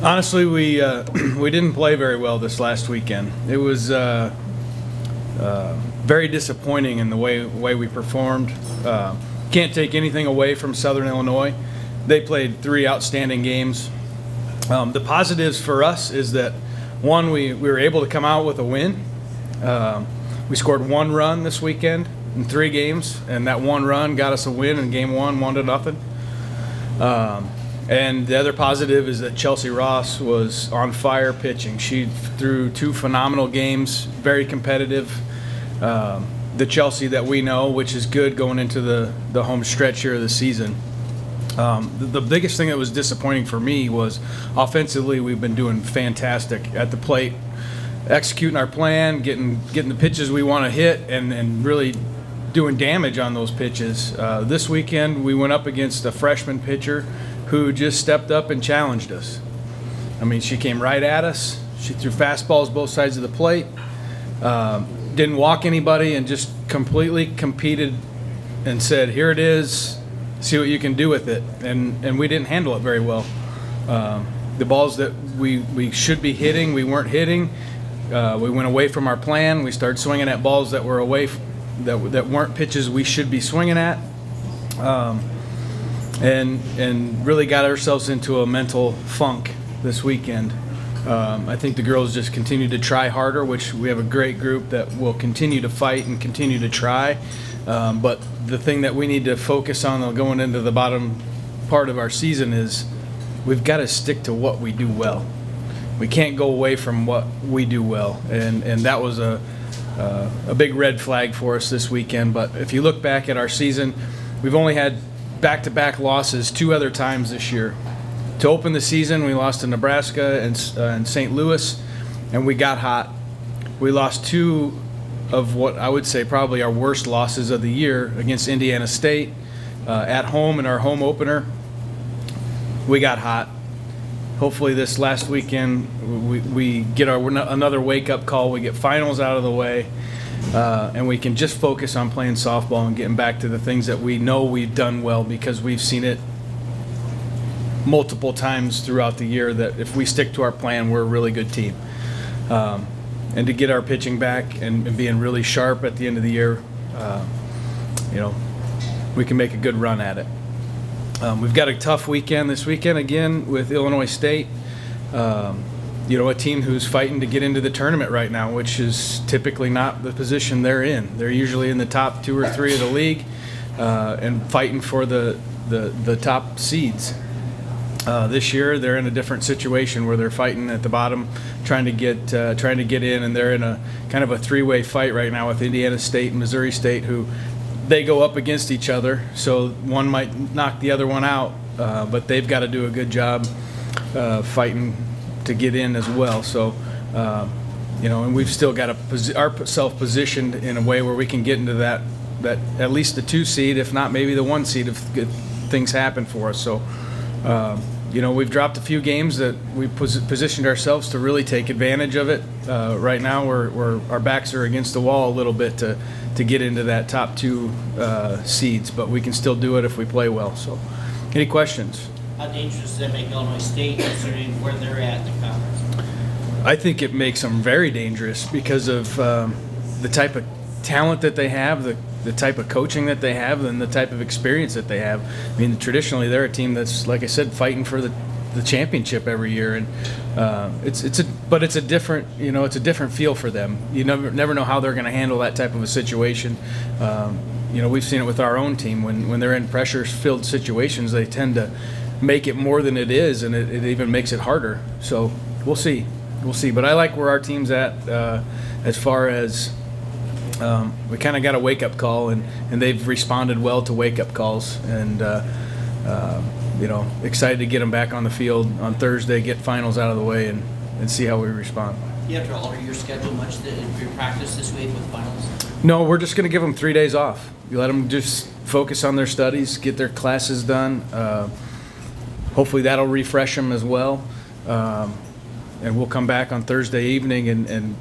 Honestly, we we didn't play very well this last weekend. It was very disappointing in the way we performed. Can't take anything away from Southern Illinois. They played 3 outstanding games. The positives for us is that, one, we were able to come out with a win. We scored 1 run this weekend in 3 games, and that 1 run got us a win in game 1, 1-0. And the other positive is that Chelsea Ross was on fire pitching. She threw 2 phenomenal games, very competitive. The Chelsea that we know, which is good going into the home stretch here of the season. The biggest thing that was disappointing for me was offensively we've been doing fantastic at the plate, executing our plan, getting the pitches we want to hit, and really doing damage on those pitches. This weekend we went up against a freshman pitcher who just stepped up and challenged us. I mean, she came right at us. She threw fastballs both sides of the plate, didn't walk anybody, and just completely competed and said, here it is, see what you can do with it. And we didn't handle it very well. The balls that we should be hitting, we weren't hitting. We went away from our plan. We started swinging at balls that were away, that weren't pitches we should be swinging at. And really got ourselves into a mental funk this weekend. I think the girls just continue to try harder, which we have a great group that will continue to fight and continue to try. But the thing that we need to focus on going into the bottom part of our season is we've got to stick to what we do well. We can't go away from what we do well, and that was a big red flag for us this weekend. But if you look back at our season, we've only had back-to-back losses 2 other times this year. To open the season, we lost to Nebraska and St. Louis, and we got hot. We lost 2 of what I would say probably our worst losses of the year against Indiana State at home in our home opener. We got hot. Hopefully this last weekend we get another wake-up call. We get finals out of the way. And we can just focus on playing softball and getting back to the things that we know we've done well, because we've seen it multiple times throughout the year that if we stick to our plan, we're a really good team. And to get our pitching back and being really sharp at the end of the year, we can make a good run at it. We've got a tough weekend this weekend again with Illinois State. A team who's fighting to get into the tournament right now, which is typically not the position they're in. They're usually in the top 2 or 3 of the league and fighting for the top seeds. This year they're in a different situation where they're fighting at the bottom, trying to get in, and they're in a kind of a 3-way fight right now with Indiana State and Missouri State, who they go up against each other. So one might knock the other one out, but they've got to do a good job fighting to get in as well. So, and we've still got ourselves positioned in a way where we can get into that at least the 2 seed, if not maybe the 1 seed, if good things happen for us. So, we've dropped a few games that we positioned ourselves to really take advantage of it. Right now, we're our backs are against the wall a little bit to get into that top 2 seeds, but we can still do it if we play well. So, any questions? How dangerous does that make Illinois State considering where they're at in the conference? I think it makes them very dangerous because of the type of talent that they have, the type of coaching that they have, and the type of experience that they have. I mean, traditionally they're a team that's, like I said, fighting for the championship every year, and it's a different it's a different feel for them. You never know how they're going to handle that type of a situation. We've seen it with our own team when they're in pressure-filled situations, they tend to make it more than it is, and it even makes it harder. So we'll see. But I like where our team's at as far as we kind of got a wake-up call, and they've responded well to wake-up calls, and excited to get them back on the field on Thursday, get finals out of the way, and see how we respond. You have to alter your schedule much for your practice this week with finals? No, we're just going to give them 3 days off. You let them just focus on their studies, get their classes done. Hopefully that'll refresh them as well. And we'll come back on Thursday evening and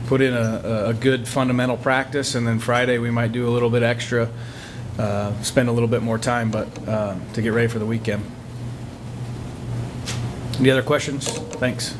put in a good fundamental practice, and then Friday we might do a little bit extra, spend a little bit more time, but to get ready for the weekend. Any other questions? Thanks.